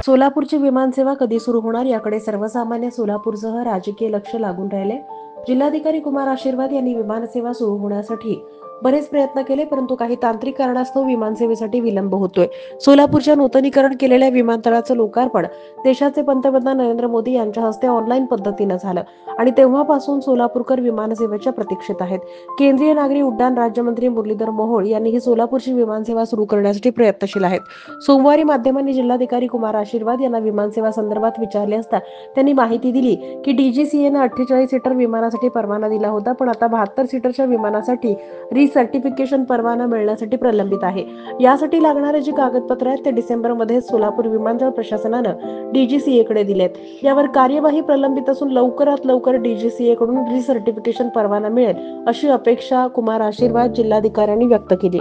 सोलापूरची विमानसेवा कधी सुरू होणार याकडे सर्वसामान्य सोलापूरसह राजकीय लक्ष लागून राहिले। जिल्हाधिकारी कुमार आशीर्वाद यांनी विमानसेवा सुरू होण्यासाठी बरेच प्रयत्न केले, परंतु काही तांत्रिक कारणास्तव विमानसेवेसाठी विलंब होतोय। सोलापूरच्या नूतनीकरण केलेल्या विमानतळाचं लोकार्पण देशाचे पंतप्रधान नरेंद्र मोदी यांच्या हस्ते ऑनलाईन पद्धतीनं झालं आणि तेव्हापासून सोलापूरकर विमानसेवेच्या प्रतीक्षेत आहेत। केंद्रीय नागरी उड्डाण राज्यमंत्री मुरलीधर मोहोळ यांनीही सोलापूरची विमानसेवा सुरू करण्यासाठी प्रयत्नशील आहेत। सोमवारी माध्यमांनी जिल्हाधिकारी कुमार आशीर्वाद यांना विमानसेवा संदर्भात विचारले असता त्यांनी माहिती दिली की DGCAने 48 सीटर विमानासाठी परवाना दिला होता, पण आता 72 सीटरच्या विमानासाठी रिसर्टिफिकेशन परवाना मिळण्यासाठी प्रलंबित आहे। यासाठी लागणारे जी कागदपत्र आहेत ते डिसेंबरमध्ये सोलापूर विमानतळ प्रशासनानं DGCA कडे दिलेत। यावर कार्यवाही प्रलंबित असून लवकरात लवकर DGCA कडून रिसर्टिफिकेशन परवाना मिळेल अशी अपेक्षा कुमार आशीर्वाद जिल्हाधिकाऱ्यांनी व्यक्त केली।